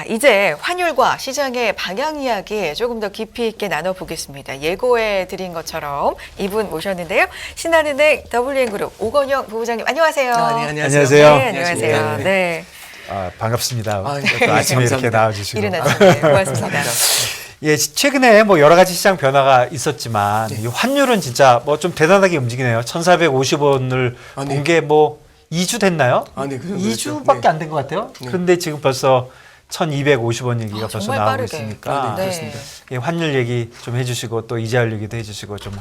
이제 환율과 시장의 방향 이야기 조금 더 깊이 있게 나눠보겠습니다. 예고해 드린 것처럼 이분 모셨는데요. 신한은행 WN그룹 오건영 부부장님 안녕하세요. 네, 안녕하세요. 네, 안녕하세요. 네. 반갑습니다. 네, 아침에 이렇게 나와주시고. 이른 아침에 고맙습니다. 예, 최근에 뭐 여러 가지 시장 변화가 있었지만 이 환율은 진짜 뭐 좀 대단하게 움직이네요. 1,450원을 본 게 뭐 2주 됐나요? 네, 그 2주밖에 안 된 것 같아요. 그런데 지금 벌써 1,250원 얘기가 벌써 정말 나오고 빠르게. 있으니까 네. 그렇습니다. 예, 환율 얘기 좀 해주시고 또 이자율 얘기도 해주시고 좀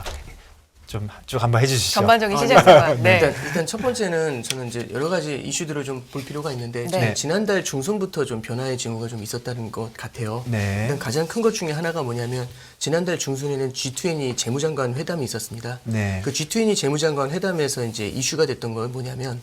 쭉 한번 해주시죠. 전반적인 시장 상황. 네. 일단 첫 번째는 저는 이제 여러 가지 이슈들을 좀 볼 필요가 있는데 네. 지난달 중순부터 좀 변화의 징후가 좀 있었다는 것 같아요. 네. 일단 가장 큰 것 중에 하나가 뭐냐면 지난달 중순에는 G20 재무장관 회담이 있었습니다. 네. 그 G20 재무장관 회담에서 이제 이슈가 됐던 건 뭐냐면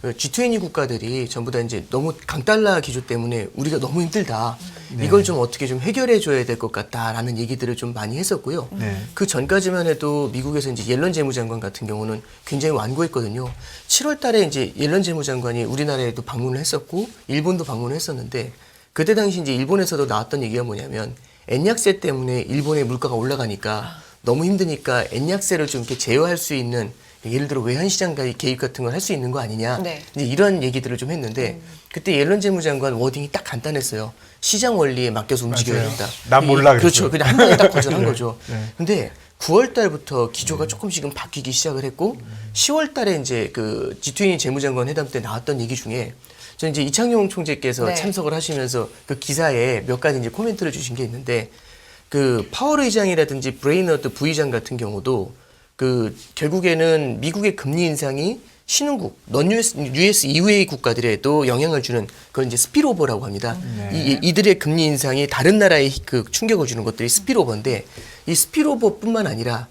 그 G20 국가들이 전부 다 이제 너무 강달러 기조 때문에 우리가 너무 힘들다. 이걸 좀 어떻게 좀 해결해 줘야 될 것 같다라는 얘기들을 좀 많이 했었고요. 네. 그 전까지만 해도 미국에서 이제 옐런 재무장관 같은 경우는 굉장히 완고했거든요. 7월 달에 이제 옐런 재무장관이 우리나라에도 방문을 했었고 일본도 방문을 했었는데 그때 당시 이제 일본에서도 나왔던 얘기가 뭐냐면 엔약세 때문에 일본의 물가가 올라가니까 너무 힘드니까 엔약세를 좀 이렇게 제어할 수 있는 예를 들어 외환시장 개입 같은 걸 할 수 있는 거 아니냐. 네. 이제 이런 얘기들을 좀 했는데 그때 옐런 재무장관 워딩이 딱 간단했어요. 시장 원리에 맡겨서 움직여야 된다. 난 몰라 그렇죠. 그랬어요. 그냥 한 번에 딱 거절한 거죠. 네. 근데 9월 달부터 기조가 조금씩은 바뀌기 시작을 했고 10월 달에 이제 그 G20 재무장관 회담 때 나왔던 얘기 중에 저 이제 이창용 총재께서 네. 참석을 하시면서 그 기사에 몇 가지 이제 코멘트를 주신 게 있는데 그 파월 의장이라든지 브레이너드 부의장 같은 경우도 그 결국에는 미국의 금리 인상이 신흥국, non-US 이외의 국가들에도 영향을 주는 그건 이제 스피로버라고 합니다. 이들의 금리 인상이 다른 나라에 그 충격을 주는 것들이 스피로버인데 이 스피로버뿐만 아니라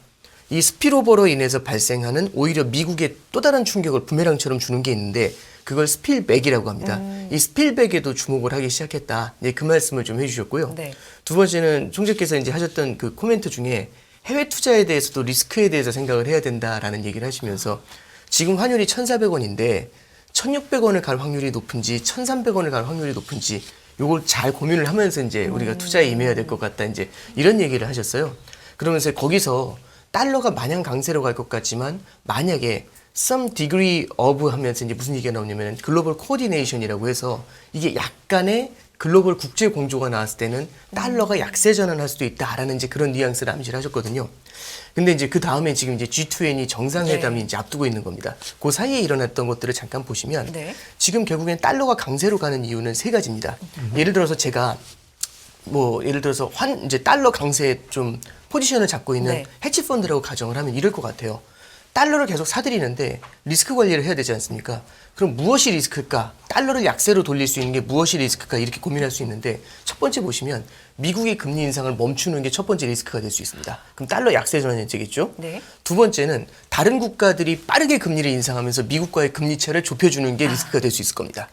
이 스피로버로 인해서 발생하는 오히려 미국에 또 다른 충격을 부메랑처럼 주는 게 있는데 그걸 스필백이라고 합니다. 이 스필백에도 주목을 하기 시작했다. 네, 그 말씀을 좀 해주셨고요. 네. 두 번째는 총재께서 이제 하셨던 그 코멘트 중에 해외 투자에 대해서도 리스크에 대해서 생각을 해야 된다라는 얘기를 하시면서 지금 환율이 1,400원인데 1,600원을 갈 확률이 높은지 1,300원을 갈 확률이 높은지 요걸 잘 고민을 하면서 이제 우리가 투자에 임해야 될 것 같다 이제 이런 얘기를 하셨어요. 그러면서 거기서 달러가 마냥 강세로 갈 것 같지만 만약에 some degree of 하면서 이제 무슨 얘기가 나오냐면 글로벌 코디네이션이라고 해서 이게 약간의 글로벌 국제 공조가 나왔을 때는 달러가 약세 전환할 수도 있다라는 이제 그런 뉘앙스를 암시를 하셨거든요. 근데 이제 그 다음에 지금 이제 G20 정상회담이 네. 이제 앞두고 있는 겁니다. 그 사이에 일어났던 것들을 잠깐 보시면 네. 지금 결국엔 달러가 강세로 가는 이유는 세 가지입니다. 예를 들어서 제가 뭐 예를 들어서 이제 달러 강세에 좀 포지션을 잡고 있는 네. 헤지 펀드라고 가정을 하면 이럴 것 같아요. 달러를 계속 사들이는데 리스크 관리를 해야 되지 않습니까? 그럼 무엇이 리스크일까? 달러를 약세로 돌릴 수 있는 게 무엇이 리스크일까? 이렇게 고민할 수 있는데 첫 번째 보시면 미국의 금리 인상을 멈추는 게 첫 번째 리스크가 될 수 있습니다. 그럼 달러 약세 전환이 되겠죠? 네. 두 번째는 다른 국가들이 빠르게 금리를 인상하면서 미국과의 금리 차를 좁혀주는 게 리스크가 될 수 있을 겁니다.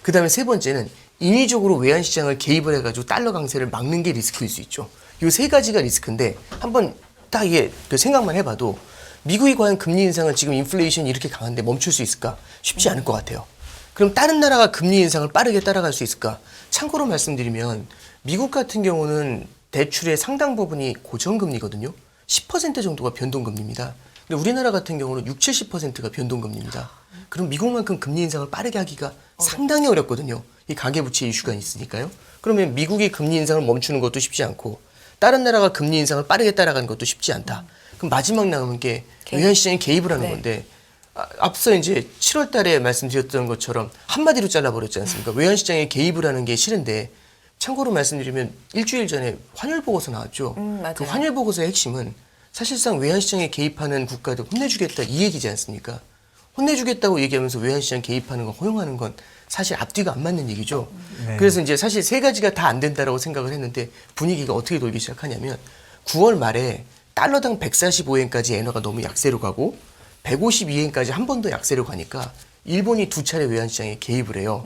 그 다음에 세 번째는 인위적으로 외환시장을 개입을 해가지고 달러 강세를 막는 게 리스크일 수 있죠. 이 세 가지가 리스크인데 한번 딱 이게 그 생각만 해봐도 미국이 과연 금리 인상을 지금 인플레이션이 이렇게 강한데 멈출 수 있을까? 쉽지 않을 것 같아요. 그럼 다른 나라가 금리 인상을 빠르게 따라갈 수 있을까? 참고로 말씀드리면 미국 같은 경우는 대출의 상당 부분이 고정금리거든요. 10% 정도가 변동금리입니다. 근데 우리나라 같은 경우는 60, 70%가 변동금리입니다. 그럼 미국만큼 금리 인상을 빠르게 하기가 상당히 어렵거든요. 이 가계부채 이슈가 있으니까요. 그러면 미국이 금리 인상을 멈추는 것도 쉽지 않고 다른 나라가 금리 인상을 빠르게 따라가는 것도 쉽지 않다. 그럼 마지막 남은 게 외환시장에 개입을 하는 네. 건데 앞서 이제 7월 달에 말씀드렸던 것처럼 한마디로 잘라버렸지 않습니까? 외환시장에 개입을 하는 게 싫은데 참고로 말씀드리면 일주일 전에 환율 보고서 나왔죠. 맞아요. 그 환율 보고서의 핵심은 사실상 외환시장에 개입하는 국가들 혼내주겠다 이 얘기지 않습니까? 혼내주겠다고 얘기하면서 외환시장 개입하는 거 허용하는 건 사실 앞뒤가 안 맞는 얘기죠. 네. 그래서 이제 사실 세 가지가 다 안 된다라고 생각을 했는데 분위기가 어떻게 돌기 시작하냐면 9월 말에 달러당 145엔까지 엔화가 너무 약세로 가고 152엔까지 한 번 더 약세로 가니까 일본이 두 차례 외환시장에 개입을 해요.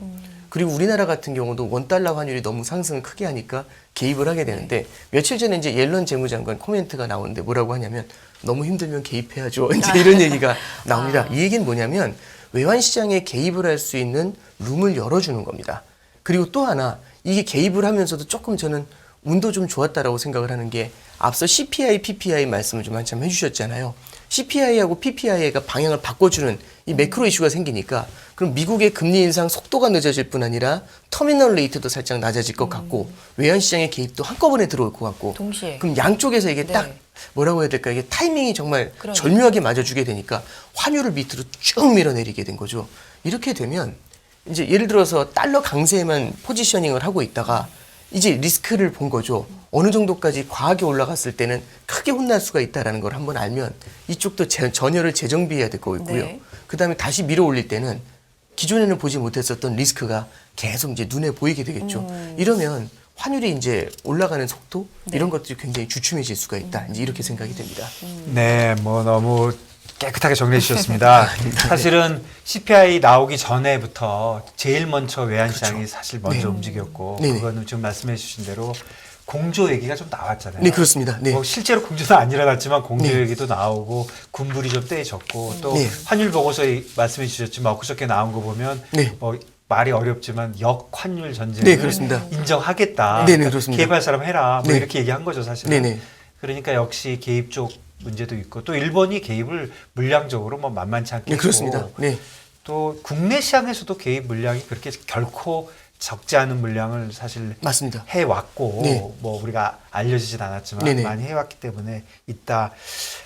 그리고 우리나라 같은 경우도 원달러 환율이 너무 상승을 크게 하니까 개입을 하게 되는데 며칠 전에 이제 옐런 재무장관 코멘트가 나오는데 뭐라고 하냐면 너무 힘들면 개입해야죠. 이제 이런 얘기가 나옵니다. 이 얘기는 뭐냐면 외환시장에 개입을 할 수 있는 룸을 열어주는 겁니다. 그리고 또 하나 이게 개입을 하면서도 조금 저는 운도 좀 좋았다라고 생각을 하는 게 앞서 CPI, PPI 말씀을 좀 한참 해주셨잖아요. CPI하고 PPI가 방향을 바꿔주는 이 매크로 이슈가 생기니까 그럼 미국의 금리 인상 속도가 늦어질 뿐 아니라 터미널 레이트도 살짝 낮아질 것 같고 외환시장의 개입도 한꺼번에 들어올 것 같고 동시에. 그럼 양쪽에서 이게 네. 딱 뭐라고 해야 될까 이게 타이밍이 정말 그러네요. 절묘하게 맞아주게 되니까 환율을 밑으로 쭉 밀어내리게 된 거죠. 이렇게 되면 이제 예를 들어서 달러 강세에만 포지셔닝을 하고 있다가 이제 리스크를 본 거죠. 어느 정도까지 과하게 올라갔을 때는 크게 혼날 수가 있다는 걸 한번 알면 이쪽도 전열을 재정비해야 될 거고요. 네. 그다음에 다시 밀어 올릴 때는 기존에는 보지 못했었던 리스크가 계속 이제 눈에 보이게 되겠죠. 이러면 환율이 이제 올라가는 속도 이런 것들이 굉장히 주춤해질 수가 있다. 이제 이렇게 생각이 됩니다. 네, 뭐 너무 깨끗하게 정리해 주셨습니다. 사실은 CPI 나오기 전에부터 제일 먼저 외환시장이 그렇죠. 사실 먼저 네. 움직였고 네네. 그거는 지금 말씀해 주신 대로 공조 얘기가 좀 나왔잖아요. 네, 그렇습니다. 네. 뭐 실제로 공조는 안 일어났지만 공조 네. 얘기도 나오고 군불이 좀 떼졌고 또 네. 환율 보고서에 말씀해 주셨지만 엊그저께 나온 거 보면 네. 뭐 말이 어렵지만 역환율 전쟁을 네, 그렇습니다. 인정하겠다. 네, 네, 그렇습니다. 개입할 사람 해라. 뭐 네. 이렇게 얘기한 거죠, 사실은. 네, 네. 그러니까 역시 개입 쪽 문제도 있고 또 일본이 개입을 물량적으로 뭐 만만치 않게 네, 그렇습니다. 했고 네. 또 국내 시장에서도 개입 물량이 그렇게 결코 적지 않은 물량을 사실 맞습니다. 해왔고 네. 뭐 우리가 알려지진 않았지만 네네. 많이 해왔기 때문에 있다.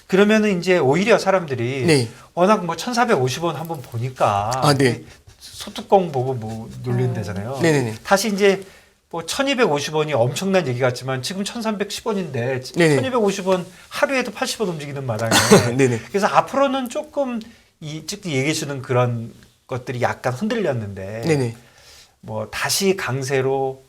그러면은 이제 오히려 사람들이 네. 워낙 뭐 1,450원 한번 보니까 아, 네. 소뚜껑 보고 뭐 놀린다잖아요. 네네네. 다시 이제 뭐 1,250원이 엄청난 얘기 같지만 지금 1,310원인데 네네. 1,250원 하루에도 80원 움직이는 마당에 네네. 그래서 앞으로는 조금 이 지금 얘기해 주는 그런 것들이 약간 흔들렸는데 네네. 뭐 다시 강세로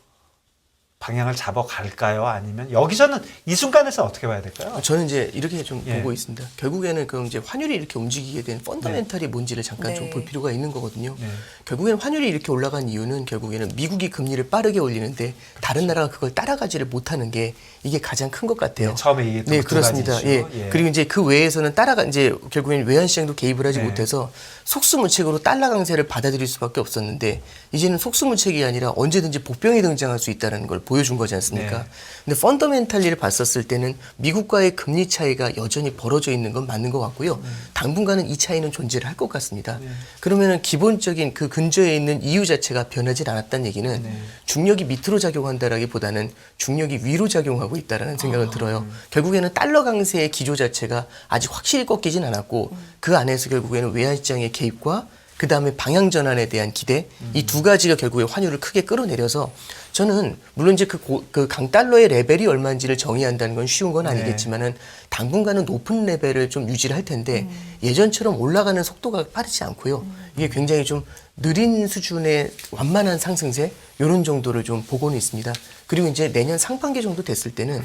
방향을 잡아갈까요? 아니면 여기서는 이 순간에서 어떻게 봐야 될까요? 저는 이제 이렇게 좀 예. 보고 있습니다. 결국에는 그럼 이제 환율이 이렇게 움직이게 된 펀더멘탈이 뭔지를 잠깐 좀 네. 볼 필요가 있는 거거든요. 네. 결국에는 환율이 이렇게 올라간 이유는 결국에는 미국이 금리를 빠르게 올리는데 다른 나라가 그걸 따라가지를 못하는 게 이게 가장 큰 것 같아요. 네, 처음에 얘기했던 네, 두 가지 그렇습니다. 이슈. 예. 예. 그리고 이제 그 외에서는 이제 결국에는 외환시장도 개입을 하지 네. 못해서 속수무책으로 달러 강세를 받아들일 수밖에 없었는데 이제는 속수무책이 아니라 언제든지 복병이 등장할 수 있다는 걸 보여준 거지 않습니까? 네. 근데 펀더멘탈리를 봤었을 때는 미국과의 금리 차이가 여전히 벌어져 있는 건 맞는 것 같고요. 당분간은 이 차이는 존재를 할 것 같습니다. 그러면은 기본적인 그 근저에 있는 이유 자체가 변하지 않았다는 얘기는 네. 중력이 밑으로 작용한다라기보다는 중력이 위로 작용하고 있다라는 생각은 들어요. 결국에는 달러 강세의 기조 자체가 아직 확실히 꺾이진 않았고 그 안에서 결국에는 외환시장의 개입과 그 다음에 방향 전환에 대한 기대 이 두 가지가 결국에 환율을 크게 끌어내려서 저는 물론 이제 그 강달러의 레벨이 얼마인지를 정의한다는 건 쉬운 건 아니겠지만은 당분간은 높은 레벨을 좀 유지를 할 텐데 예전처럼 올라가는 속도가 빠르지 않고요. 이게 굉장히 좀 느린 수준의 완만한 상승세 이런 정도를 좀 보고는 있습니다. 그리고 이제 내년 상반기 정도 됐을 때는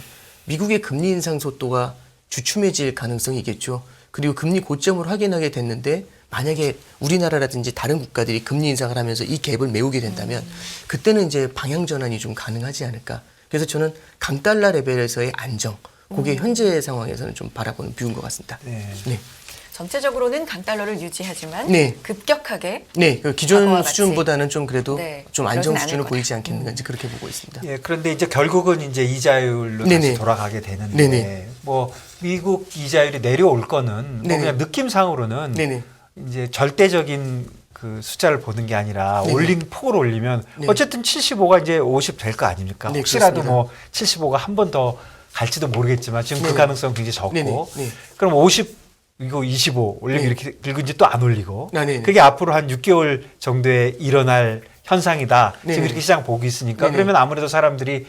미국의 금리 인상 속도가 주춤해질 가능성이 있겠죠. 그리고 금리 고점을 확인하게 됐는데 만약에 우리나라라든지 다른 국가들이 금리 인상을 하면서 이 갭을 메우게 된다면 그때는 이제 방향 전환이 좀 가능하지 않을까. 그래서 저는 강달러 레벨에서의 안정, 그게 현재 상황에서는 좀 바라보는 뷰인 것 같습니다. 네. 네. 전체적으로는 강달러를 유지하지만 네. 급격하게 네, 그 기존 과거와 같이. 수준보다는 좀 그래도 네, 좀 안정 그러진 않을 수준을 거다. 보이지 않겠는가 이제 그렇게 보고 있습니다. 예, 그런데 이제 결국은 이제 이자율로 네네. 다시 돌아가게 되는데 네네. 뭐 미국 이자율이 내려올 거는 뭐 네네. 그냥 느낌상으로는 네네. 이제 절대적인 그 숫자를 보는 게 아니라 네네. 올린 폭을 올리면 네. 어쨌든 75가 이제 50 될 거 아닙니까? 네, 혹시라도 그렇습니다. 뭐 75가 한 번 더 갈지도 모르겠지만 지금 그 네네. 가능성은 굉장히 적고 네네. 네. 그럼 50 이거 25 올리면 네. 이렇게 긁은 이제 또 안 올리고 아, 네네. 그게 앞으로 한 6개월 정도에 일어날 현상이다. 네네. 지금 이렇게 시장 보고 있으니까 네네. 그러면 아무래도 사람들이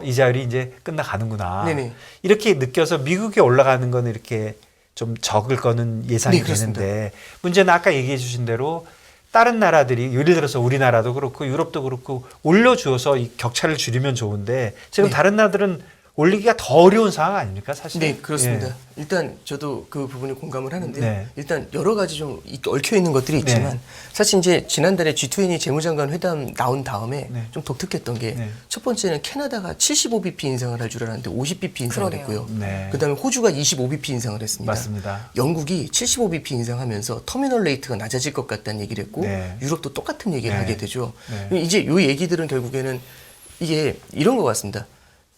이자율이 이제 끝나가는구나. 네네. 이렇게 느껴서 미국에 올라가는 거는 이렇게 좀 적을 거는 예상이 네, 그렇습니다. 되는데 문제는 아까 얘기해 주신 대로 다른 나라들이 예를 들어서 우리나라도 그렇고 유럽도 그렇고 올려주어서 이 격차를 줄이면 좋은데 지금 네. 다른 나라들은 올리기가 더 어려운 상황 아닙니까 사실? 네, 그렇습니다. 예. 일단 저도 그 부분에 공감을 하는데요. 네. 일단 여러 가지 좀 얽혀 있는 것들이 있지만 네. 사실 이제 지난달에 G20 재무장관 회담 나온 다음에 네. 좀 독특했던 게 네. 첫 번째는 캐나다가 75bp 인상을 할 줄 알았는데 50bp 인상을 그러네요. 했고요. 네. 그다음에 호주가 25bp 인상을 했습니다. 맞습니다. 영국이 75bp 인상하면서 터미널 레이트가 낮아질 것 같다는 얘기를 했고 네. 유럽도 똑같은 얘기를 네. 하게 되죠. 네. 이제 이 얘기들은 결국에는 이게 이런 것 같습니다.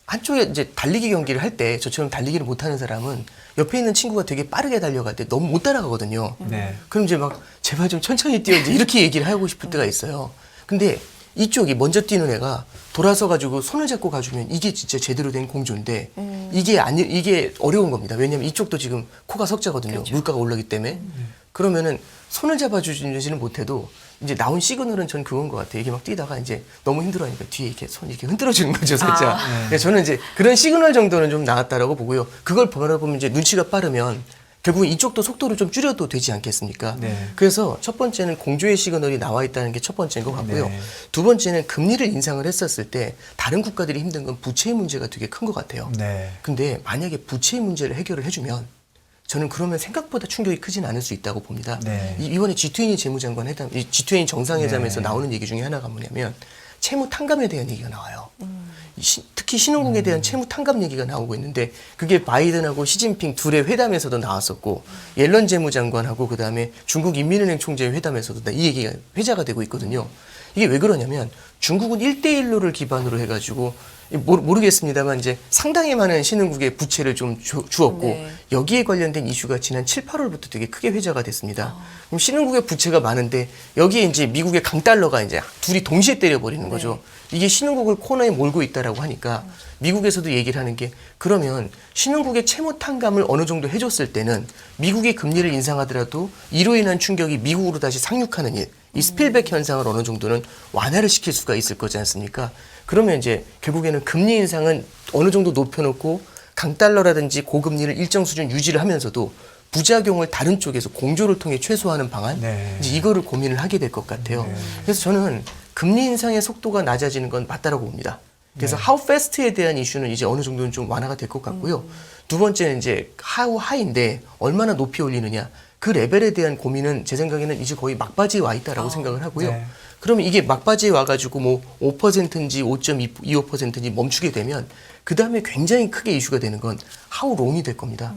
한쪽에 이제 달리기 경기를 할 때 저처럼 달리기를 못하는 사람은 옆에 있는 친구가 되게 빠르게 달려갈 때 너무 못 따라가거든요. 네. 그럼 이제 막 제발 좀 천천히 뛰어 이제 이렇게 얘기를 하고 싶을 때가 있어요. 근데 이쪽이 먼저 뛰는 애가 돌아서 가지고 손을 잡고 가주면 이게 진짜 제대로 된 공조인데 이게 어려운 겁니다. 왜냐하면 이쪽도 지금 코가 석자거든요. 그렇죠. 물가가 올라기 때문에. 그러면은 손을 잡아주지는 못해도 이제 나온 시그널은 전 그건 것 같아요. 이게 막 뛰다가 이제 너무 힘들어하니까 뒤에 이렇게 손 이렇게 흔들어주는 거죠, 살짝. 근데 저는 이제 그런 시그널 정도는 좀 나왔다라고 보고요. 그걸 보면 이제 눈치가 빠르면 결국 이쪽도 속도를 좀 줄여도 되지 않겠습니까? 네. 그래서 첫 번째는 공조의 시그널이 나와 있다는 게 첫 번째인 것 같고요. 네. 두 번째는 금리를 인상을 했었을 때 다른 국가들이 힘든 건 부채의 문제가 되게 큰 것 같아요. 네. 근데 만약에 부채의 문제를 해결을 해주면 저는 그러면 생각보다 충격이 크진 않을 수 있다고 봅니다. 네. 이번에 G20 재무장관 회담, 이 G20 정상회담에서 네. 나오는 얘기 중에 하나가 뭐냐면 채무 탕감에 대한 얘기가 나와요. 특히 신흥국에 대한 채무 탕감 얘기가 나오고 있는데 그게 바이든하고 시진핑 둘의 회담에서도 나왔었고 옐런 재무장관하고 그다음에 중국 인민은행 총재의 회담에서도 이 얘기가 회자가 되고 있거든요. 이게 왜 그러냐면 중국은 1대1로를 기반으로 해가지고 모르겠습니다만 이제 상당히 많은 신흥국의 부채를 좀 주었고 네. 여기에 관련된 이슈가 지난 7, 8월부터 되게 크게 회자가 됐습니다. 그럼 신흥국의 부채가 많은데 여기에 이제 미국의 강달러가 이제 둘이 동시에 때려버리는 거죠. 이게 신흥국을 코너에 몰고 있다라고 하니까 미국에서도 얘기를 하는 게 그러면 신흥국의 채무 탕감을 어느 정도 해줬을 때는 미국이 금리를 인상하더라도 이로 인한 충격이 미국으로 다시 상륙하는 일, 이 스필백 현상을 어느 정도는 완화를 시킬 수가 있을 거지 않습니까? 그러면 이제 결국에는 금리 인상은 어느 정도 높여놓고 강달러라든지 고금리를 일정 수준 유지를 하면서도 부작용을 다른 쪽에서 공조를 통해 최소화하는 방안, 네. 이제 이거를 고민을 하게 될 것 같아요. 그래서 저는 금리 인상의 속도가 낮아지는 건 맞다라고 봅니다. 그래서 how fast에 대한 이슈는 이제 어느 정도는 좀 완화가 될 것 같고요. 두 번째는 이제 how high인데 얼마나 높이 올리느냐. 그 레벨에 대한 고민은 제 생각에는 이제 거의 막바지에 와 있다라고 생각을 하고요. 네. 그러면 이게 막바지에 와가지고 뭐 5%인지 5.25%인지 멈추게 되면 그 다음에 굉장히 크게 이슈가 되는 건 how long이 될 겁니다.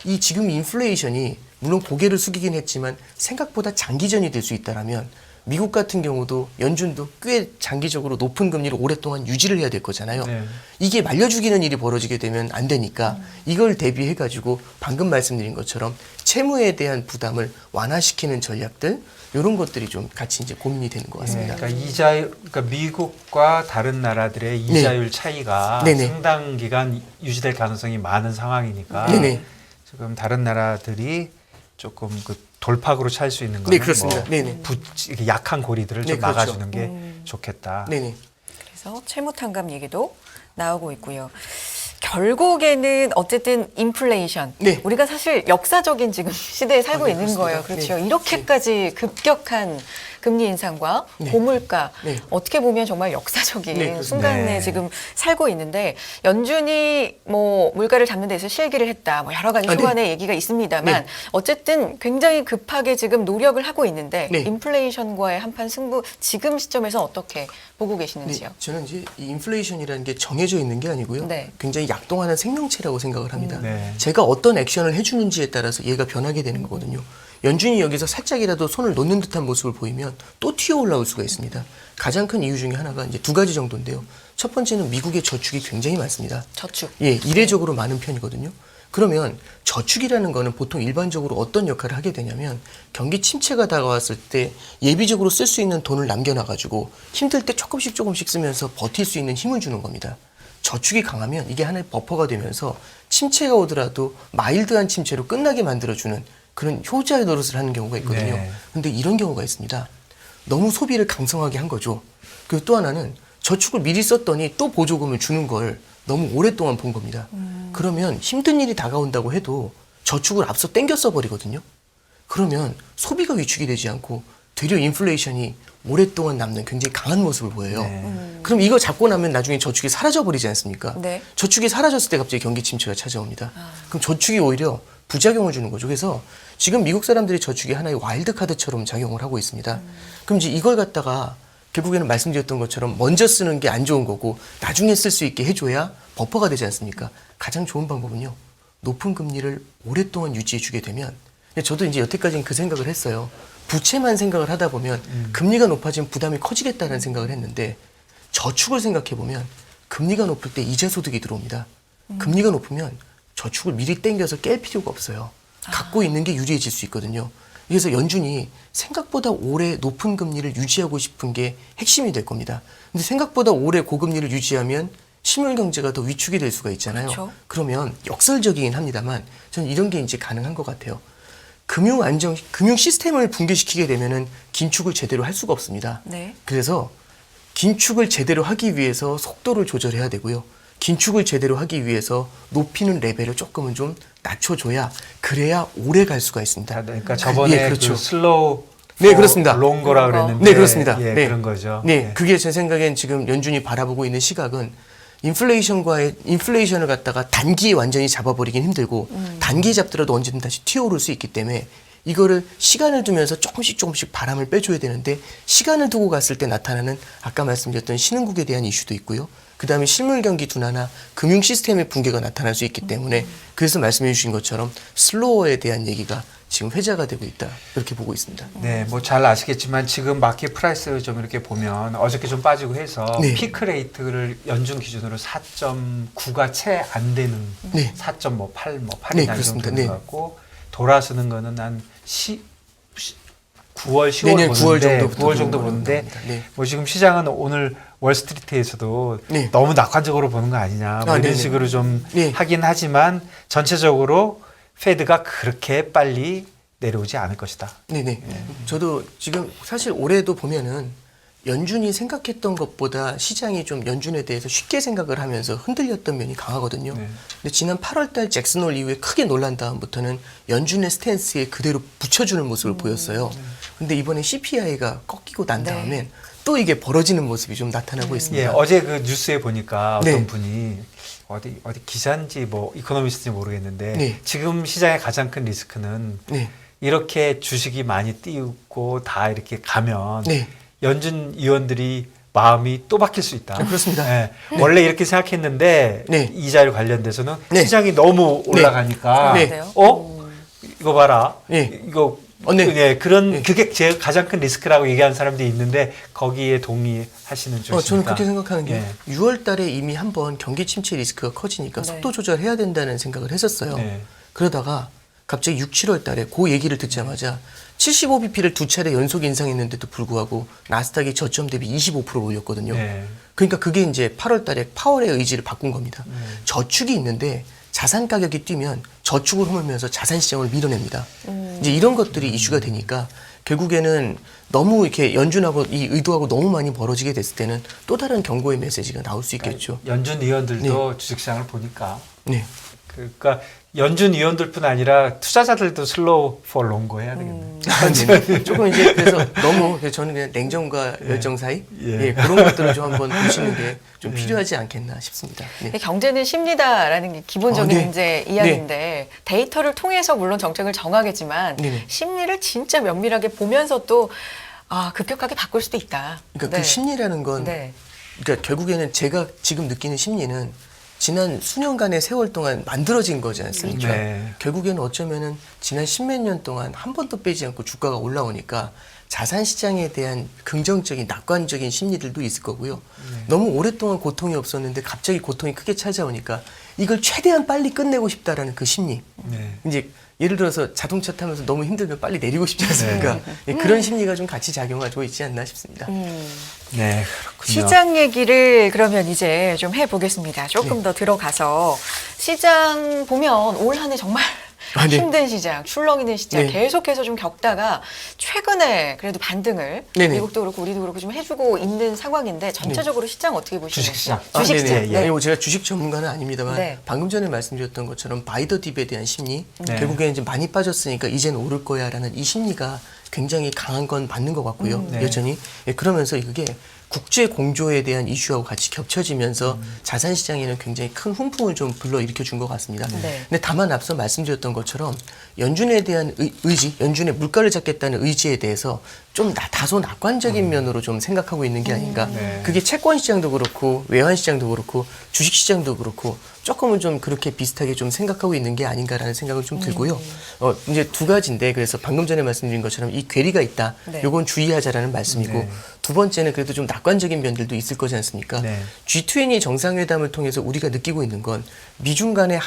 이 지금 인플레이션이 물론 고개를 숙이긴 했지만 생각보다 장기전이 될 수 있다라면 미국 같은 경우도 연준도 꽤 장기적으로 높은 금리를 오랫동안 유지를 해야 될 거잖아요. 네. 이게 말려 죽이는 일이 벌어지게 되면 안 되니까 이걸 대비해 가지고 방금 말씀드린 것처럼 채무에 대한 부담을 완화시키는 전략들 이런 것들이 좀 같이 이제 고민이 되는 것 같습니다. 그러니까 이자율, 그러니까 미국과 다른 나라들의 이자율 차이가 네네. 상당 기간 유지될 가능성이 많은 상황이니까 네네. 지금 다른 나라들이 조금 그 돌파구로 찰 수 있는 네, 거는 그렇습니다. 뭐 네네. 이렇게 약한 고리들을 네, 좀 그렇죠. 막아주는 게 좋겠다. 네네. 그래서 채무 탕감 얘기도 나오고 있고요. 결국에는 어쨌든 인플레이션. 네. 우리가 사실 역사적인 지금 시대에 살고 네, 있는 그렇습니다. 거예요. 그렇죠. 네. 이렇게까지 급격한 금리 인상과 네. 고물가 네. 어떻게 보면 정말 역사적인 네, 그렇습니다. 순간에 네. 지금 살고 있는데 연준이 뭐 물가를 잡는 데서 실기를 했다. 뭐 여러 가지 네. 소환의 얘기가 있습니다만 네. 어쨌든 굉장히 급하게 지금 노력을 하고 있는데 네. 인플레이션과의 한판 승부 지금 시점에서 어떻게 보고 계시는지요? 네, 저는 이제 이 인플레이션이라는 게 정해져 있는 게 아니고요. 네. 굉장히 약동하는 생명체라고 생각을 합니다. 네. 제가 어떤 액션을 해주는지에 따라서 얘가 변하게 되는 거거든요. 연준이 여기서 살짝이라도 손을 놓는 듯한 모습을 보이면 또 튀어 올라올 수가 있습니다. 가장 큰 이유 중에 하나가 이제 두 가지 정도인데요. 첫 번째는 미국의 저축이 굉장히 많습니다. 저축. 예, 이례적으로 많은 편이거든요. 그러면 저축이라는 거는 보통 일반적으로 어떤 역할을 하게 되냐면 경기 침체가 다가왔을 때 예비적으로 쓸 수 있는 돈을 남겨놔가지고 힘들 때 조금씩 쓰면서 버틸 수 있는 힘을 주는 겁니다. 저축이 강하면 이게 하나의 버퍼가 되면서 침체가 오더라도 마일드한 침체로 끝나게 만들어주는 그런 효자의 노릇을 하는 경우가 있거든요. 네. 근데 이런 경우가 있습니다. 너무 소비를 강성하게 한 거죠. 그리고 또 하나는 저축을 미리 썼더니 또 보조금을 주는 걸 너무 오랫동안 본 겁니다. 그러면 힘든 일이 다가온다고 해도 저축을 앞서 땡겨 써버리거든요. 그러면 소비가 위축이 되지 않고 되려 인플레이션이 오랫동안 남는 굉장히 강한 모습을 보여요. 네. 그럼 이거 잡고 나면 나중에 저축이 사라져버리지 않습니까? 네. 저축이 사라졌을 때 갑자기 경기 침체가 찾아옵니다. 그럼 저축이 오히려 부작용을 주는 거죠. 그래서 지금 미국 사람들이 저축이 하나의 와일드 카드처럼 작용을 하고 있습니다. 그럼 이제 이걸 갖다가 결국에는 말씀드렸던 것처럼 먼저 쓰는 게 안 좋은 거고 나중에 쓸 수 있게 해줘야 버퍼가 되지 않습니까? 가장 좋은 방법은요. 높은 금리를 오랫동안 유지해 주게 되면 저도 이제 여태까지는 그 생각을 했어요. 부채만 생각을 하다 보면 금리가 높아지면 부담이 커지겠다는 생각을 했는데 저축을 생각해 보면 금리가 높을 때 이자 소득이 들어옵니다. 금리가 높으면 저축을 미리 땡겨서 깰 필요가 없어요. 갖고 있는 게 유리해질 수 있거든요. 그래서 연준이 생각보다 오래 높은 금리를 유지하고 싶은 게 핵심이 될 겁니다. 근데 생각보다 오래 고금리를 유지하면 실물 경제가 더 위축이 될 수가 있잖아요. 그렇죠. 그러면 역설적이긴 합니다만 저는 이런 게 이제 가능한 것 같아요. 금융 시스템을 붕괴시키게 되면은 긴축을 제대로 할 수가 없습니다. 네. 그래서 긴축을 제대로 하기 위해서 속도를 조절해야 되고요. 긴축을 제대로 하기 위해서 높이는 레벨을 조금은 좀 낮춰줘야 그래야 오래 갈 수가 있습니다. 그러니까 저번에 예, 그렇죠. 그 슬로우 네, 그렇습니다. 롱거라 그랬는데 네, 그렇습니다. 예, 네. 그런 거죠. 네, 그게 제 생각엔 지금 연준이 바라보고 있는 시각은 인플레이션을 갖다가 단기에 완전히 잡아버리긴 힘들고 단기에 잡더라도 언제든 다시 튀어오를 수 있기 때문에 이거를 시간을 두면서 조금씩 바람을 빼줘야 되는데 시간을 두고 갔을 때 나타나는 아까 말씀드렸던 신흥국에 대한 이슈도 있고요. 그다음에 실물 경기 둔화나 금융 시스템의 붕괴가 나타날 수 있기 때문에 그래서 말씀해 주신 것처럼 슬로어에 대한 얘기가 지금 회자가 되고 있다. 그렇게 보고 있습니다. 네, 뭐 잘 아시겠지만 지금 마켓 프라이스 좀 이렇게 보면 어저께 좀 빠지고 해서 네. 피크 레이트를 연준 기준으로 4.9가 채 안 되는 네. 4.8, 뭐 8이나 네, 이 그렇습니다. 정도 되는 네. 것 같고 돌아서는 거는 한 9월, 10월 내년 보는데 9월 정도부터 9월 정도 그런 보는데 겁니다. 네. 뭐 지금 시장은 오늘 월스트리트에서도 네. 너무 낙관적으로 보는 거 아니냐 뭐 이런 네네. 식으로 좀 네. 하긴 하지만 전체적으로 페드가 그렇게 빨리 내려오지 않을 것이다. 네네. 저도 지금 사실 올해도 보면은 연준이 생각했던 것보다 시장이 좀 연준에 대해서 쉽게 생각을 하면서 흔들렸던 면이 강하거든요. 네. 근데 지난 8월달 잭슨홀 이후에 크게 놀란 다음부터는 연준의 스탠스에 그대로 붙여주는 모습을 보였어요. 근데 이번에 CPI가 꺾이고 난 네. 다음엔 또 이게 벌어지는 모습이 좀 나타나고 있습니다. 예, 어제 그 뉴스에 보니까 어떤 네. 분이 어디 기자인지 뭐 이코노미스트인지 모르겠는데 네. 지금 시장의 가장 큰 리스크는 네. 이렇게 주식이 많이 띄우고 다 이렇게 가면 네. 연준 위원들이 마음이 또 바뀔 수 있다. 그렇습니다. 예, 원래 이렇게 생각했는데 네. 이자율 관련돼서는 네. 시장이 너무 올라가니까 네. 이거 봐라. 네. 이거 네. 네, 그런 네. 그게 제 가장 큰 리스크라고 얘기하는 사람들이 있는데 거기에 동의하시는 쪽이십니까? 저는 그렇게 생각하는 게 네. 6월 달에 이미 한번 경기 침체 리스크가 커지니까 네. 속도 조절해야 된다는 생각을 했었어요. 네. 그러다가 갑자기 6, 7월 달에 그 얘기를 듣자마자 75bp를 두 차례 연속 인상했는데도 불구하고 나스닥이 저점 대비 25% 올렸거든요. 네. 그러니까 그게 이제 8월 달에 파월의 의지를 바꾼 겁니다. 저축이 있는데 자산 가격이 뛰면 저축을 허물면서 자산 시장을 밀어냅니다. 이제 이런 것들이 이슈가 되니까 결국에는 너무 이렇게 연준하고 이 의도하고 너무 많이 벌어지게 됐을 때는 또 다른 경고의 메시지가 나올 수 있겠죠. 연준 위원들도 주식시장을 보니까 네. 그러니까 연준 위원들뿐 아니라 투자자들도 슬로우 포 롱고 해야 되겠네. 네. 조금 이제 그래서 너무 저는 그냥 냉정과 열정 사이 예. 예, 그런 것들을 좀 한번 보시는 게 좀 필요하지 않겠나 싶습니다. 네. 경제는 심리다라는 게 기본적인 네. 이제 이야기인데 데이터를 통해서 물론 정책을 정하겠지만 네네. 심리를 진짜 면밀하게 보면서 또 급격하게 바꿀 수도 있다. 그러니까 그 심리라는 건 네. 그러니까 결국에는 제가 지금 느끼는 심리는 지난 수년간의 세월 동안 만들어진 거지 않습니까? 네. 결국에는 어쩌면은 지난 십몇 년 동안 한 번도 빼지 않고 주가가 올라오니까 자산 시장에 대한 긍정적인 낙관적인 심리들도 있을 거고요. 너무 오랫동안 고통이 없었는데 갑자기 고통이 크게 찾아오니까 이걸 최대한 빨리 끝내고 싶다라는 그 심리. 네. 이제 예를 들어서 자동차 타면서 너무 힘들면 빨리 내리고 싶지 않습니까? 예, 그런 심리가 좀 같이 작용하고 있지 않나 싶습니다. 네, 그렇군요. 시장 얘기를 그러면 이제 좀 해보겠습니다. 조금 네. 더 들어가서 시장 보면 올 한 해 정말 네. 힘든 시장, 출렁이는 시장 네. 계속해서 좀 겪다가 최근에 그래도 반등을 네네. 미국도 그렇고 우리도 그렇고 좀 해주고 있는 상황인데 전체적으로 시장 어떻게 보시는지. 주식시장. 주식시장. 네네. 네. 아니, 뭐 제가 주식 전문가는 아닙니다만 네. 방금 전에 말씀드렸던 것처럼 바이 더 딥에 대한 심리 네. 결국에는 이제 많이 빠졌으니까 이제는 오를 거야라는 이 심리가 굉장히 강한 건 맞는 것 같고요. 네. 여전히 예, 그러면서 그게 국제 공조에 대한 이슈하고 같이 겹쳐지면서 자산 시장에는 굉장히 큰 훈풍을 좀 불러일으켜 준 것 같습니다. 네. 근데 다만 앞서 말씀드렸던 것처럼 연준에 대한 의지, 연준의 물가를 잡겠다는 의지에 대해서 좀 다소 낙관적인 면으로 좀 생각하고 있는 게 아닌가. 네. 그게 채권 시장도 그렇고 외환 시장도 그렇고 주식 시장도 그렇고 조금은 좀 그렇게 비슷하게 좀 생각하고 있는 게 아닌가라는 생각을 좀 들고요. 이제 두 가지인데 그래서 방금 전에 말씀드린 것처럼 이 괴리가 있다. 네. 요건 주의하자라는 말씀이고 네. 두 두 번째는 그래도 좀 낙관적인 면들도 있을 거지 않습니까? 네. G20 정상회담을 통해서 우리가 느끼고 있는 건 미중 간의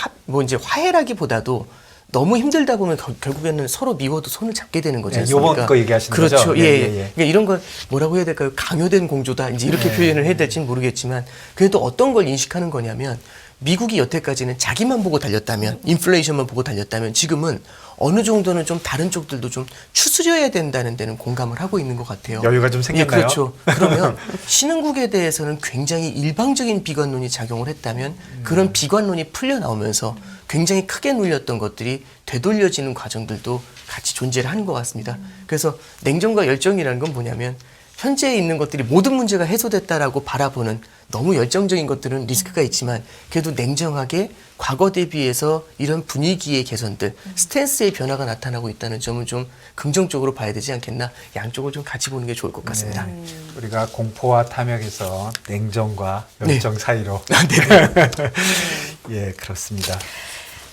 이제 화해라기보다도 너무 힘들다 보면 결국에는 서로 미워도 손을 잡게 되는 거지 않습니까? 요번 거 얘기하시는 그렇죠. 거죠? 예, 예, 예. 예. 그러니까 이런 걸 뭐라고 해야 될까요? 강요된 공조다. 이제 이렇게 네. 표현을 해야 될지는 모르겠지만 그래도 어떤 걸 인식하는 거냐면 미국이 여태까지는 자기만 보고 달렸다면 인플레이션만 보고 달렸다면 지금은 어느 정도는 좀 다른 쪽들도 좀 추스려야 된다는 데는 공감을 하고 있는 것 같아요. 여유가 좀 생겼나요? 예, 그렇죠. 그러면 신흥국에 대해서는 굉장히 일방적인 비관론이 작용을 했다면 그런 비관론이 풀려 나오면서 굉장히 크게 눌렸던 것들이 되돌려지는 과정들도 같이 존재를 하는 것 같습니다. 그래서 냉정과 열정이라는 건 뭐냐면 현재에 있는 것들이 모든 문제가 해소됐다라고 바라보는 너무 열정적인 것들은 리스크가 있지만 그래도 냉정하게 과거 대비해서 이런 분위기의 개선들, 스탠스의 변화가 나타나고 있다는 점은 좀 긍정적으로 봐야 되지 않겠나. 양쪽을 좀 같이 보는 게 좋을 것 같습니다. 네. 우리가 공포와 탐욕에서 냉정과 열정 사이로. 예, 그렇습니다.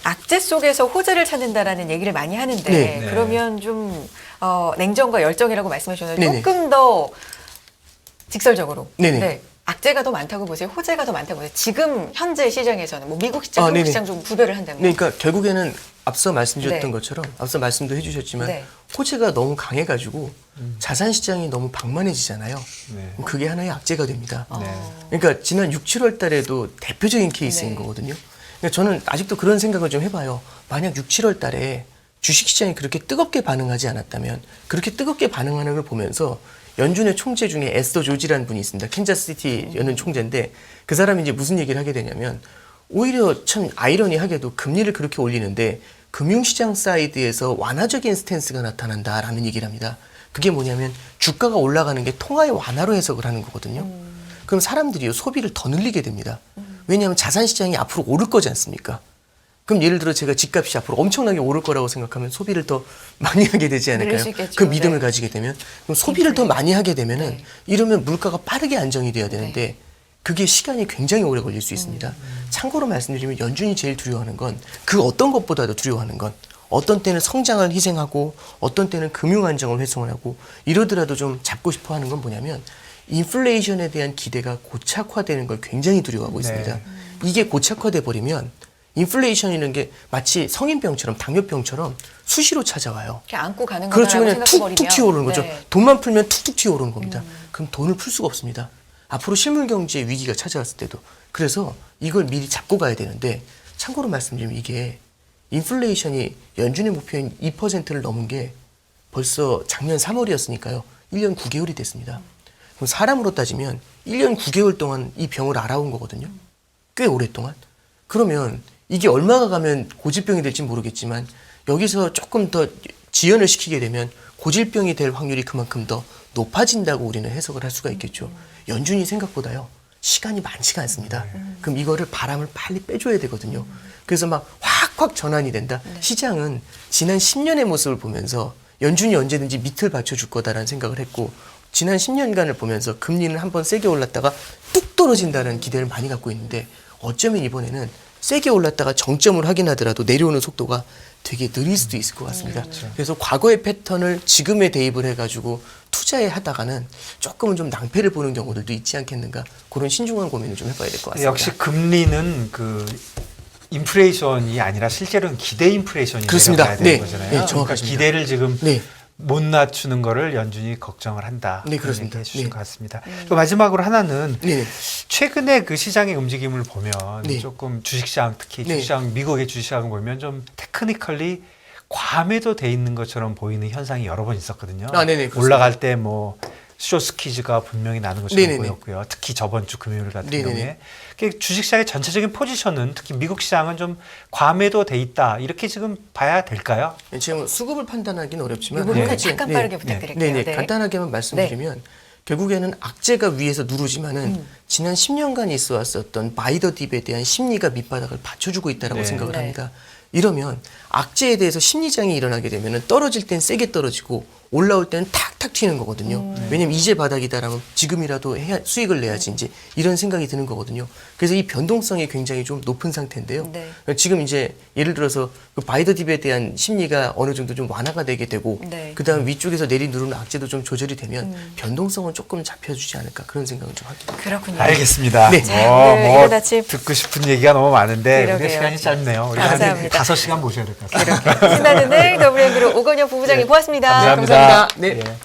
악재 속에서 호재를 찾는다라는 얘기를 많이 하는데 네. 그러면 좀 냉정과 열정이라고 말씀해 주셨는데 네네. 조금 더 직설적으로 네네. 네. 악재가 더 많다고 보세요? 호재가 더 많다고 보세요? 지금 현재 시장에서는 뭐 미국 시장, 한국 네네. 시장 좀 구별을 한다면 네, 그러니까 결국에는 앞서 말씀드렸던 네. 것처럼 앞서 말씀도 해주셨지만 네. 호재가 너무 강해가지고 자산 시장이 너무 방만해지잖아요. 네. 그럼 그게 하나의 악재가 됩니다. 네. 그러니까 지난 6, 7월 달에도 대표적인 케이스인 네. 거거든요. 그러니까 저는 아직도 그런 생각을 좀 해봐요. 만약 6, 7월 달에 주식시장이 그렇게 뜨겁게 반응하지 않았다면 그렇게 뜨겁게 반응하는 걸 보면서 연준의 총재 중에 에스더 조지라는 분이 있습니다. 캔자스시티 연은 총재인데 그 사람이 이제 무슨 얘기를 하게 되냐면 오히려 참 아이러니하게도 금리를 그렇게 올리는데 금융시장 사이드에서 완화적인 스탠스가 나타난다라는 얘기를 합니다. 그게 뭐냐면 주가가 올라가는 게 통화의 완화로 해석을 하는 거거든요. 그럼 사람들이요 소비를 더 늘리게 됩니다. 왜냐하면 자산시장이 앞으로 오를 거지 않습니까? 그럼 예를 들어 제가 집값이 앞으로 엄청나게 오를 거라고 생각하면 소비를 더 많이 하게 되지 늘릴 않을까요? 수 있겠죠. 그 믿음을 네. 가지게 되면 그럼 소비를 더 많이 하게 되면은 네. 이러면 물가가 빠르게 안정이 돼야 되는데 그게 시간이 굉장히 오래 걸릴 수 있습니다. 참고로 말씀드리면 연준이 제일 두려워하는 건 그 어떤 것보다도 두려워하는 건 어떤 때는 성장을 희생하고 어떤 때는 금융 안정을 훼손하고 이러더라도 좀 잡고 싶어 하는 건 뭐냐면 인플레이션에 대한 기대가 고착화되는 걸 굉장히 두려워하고 있습니다. 네. 이게 고착화돼 버리면 인플레이션이라는 게 마치 성인병처럼 당뇨병처럼 수시로 찾아와요. 이렇게 안고 가는 그렇죠. 거라고 그냥 생각해버리면 툭툭 튀어오르는 거죠. 네. 돈만 풀면 툭툭 튀어오르는 겁니다. 그럼 돈을 풀 수가 없습니다. 앞으로 실물경제의 위기가 찾아왔을 때도. 그래서 이걸 미리 잡고 가야 되는데 참고로 말씀드리면 이게 인플레이션이 연준의 목표인 2%를 넘은 게 벌써 작년 3월이었으니까요. 1년 9개월이 됐습니다. 그럼 사람으로 따지면 1년 9개월 동안 이 병을 알아온 거거든요. 꽤 오랫동안. 그러면 이게 얼마가 가면 고질병이 될지 모르겠지만 여기서 조금 더 지연을 시키게 되면 고질병이 될 확률이 그만큼 더 높아진다고 우리는 해석을 할 수가 있겠죠. 연준이 생각보다요. 시간이 많지가 않습니다. 그럼 이거를 바람을 빨리 빼줘야 되거든요. 그래서 막 확확 전환이 된다. 시장은 지난 10년의 모습을 보면서 연준이 언제든지 밑을 받쳐줄 거다라는 생각을 했고 지난 10년간을 보면서 금리는 한번 세게 올랐다가 뚝 떨어진다는 기대를 많이 갖고 있는데 어쩌면 이번에는 세게 올랐다가 정점을 확인하더라도 내려오는 속도가 되게 느릴 수도 있을 것 같습니다. 그래서 과거의 패턴을 지금에 대입을 해가지고 투자에 하다가는 조금은 좀 낭패를 보는 경우들도 있지 않겠는가 그런 신중한 고민을 좀 해봐야 될 것 같습니다. 역시 금리는 그 인플레이션이 아니라 실제로는 기대 인플레이션이 그렇습니다. 내려가야 되는 네. 거잖아요. 네, 그러니까 정확하십니다. 기대를 지금 네. 못 낮추는 거를 연준이 걱정을 한다. 네, 그렇습니다. 그런 얘기 해주신 네. 것 같습니다. 또 마지막으로 하나는 네. 최근에 그 시장의 움직임을 보면 네. 조금 주식시장 특히 네. 주식시장 미국의 주식시장을 보면 좀 테크니컬리 과매도돼 있는 것처럼 보이는 현상이 여러 번 있었거든요. 아, 네네, 그렇습니다. 올라갈 때 뭐 쇼스퀴즈가 분명히 나는 것처럼 네네네. 보였고요. 특히 저번 주 금요일 같은 네네네. 경우에 주식시장의 전체적인 포지션은 특히 미국 시장은 좀 과매도돼 있다 이렇게 지금 봐야 될까요? 제가 수급을 판단하기는 어렵지만 이거는 한 가지- 잠깐 빠르게 부탁드릴게요. 네. 간단하게만 말씀드리면 결국에는 악재가 위에서 누르지만은 지난 10년간 있어 왔었던 바이더 딥에 대한 심리가 밑바닥을 받쳐주고 있다라고 네. 생각을 네. 합니다. 이러면 악재에 대해서 심리장이 일어나게 되면은 떨어질 땐 세게 떨어지고 올라올 때는 탁탁 튀는 거거든요. 왜냐면 이제 바닥이다라면 지금이라도 수익을 내야지 이제 이런 생각이 드는 거거든요. 그래서 이 변동성이 굉장히 좀 높은 상태인데요. 네. 지금 이제 예를 들어서 그 바이더 딥에 대한 심리가 어느 정도 좀 완화가 되게 되고 네. 그다음 위쪽에서 내리누르는 악재도 좀 조절이 되면 변동성은 조금 잡혀주지 않을까 그런 생각을 좀 합니다. 그렇군요. 알겠습니다. 네. 자, 오늘 이른 아침 듣고 싶은 얘기가 너무 많은데 그러게요. 우리 시간이 짧네요. 우리 한 감사합니다. 5시간 모셔야 될 것 같습니다. 신한은행 더블유엔그룹 오건영 부부장님 고맙습니다. 감사합니다. 감사합니다. 네. 예.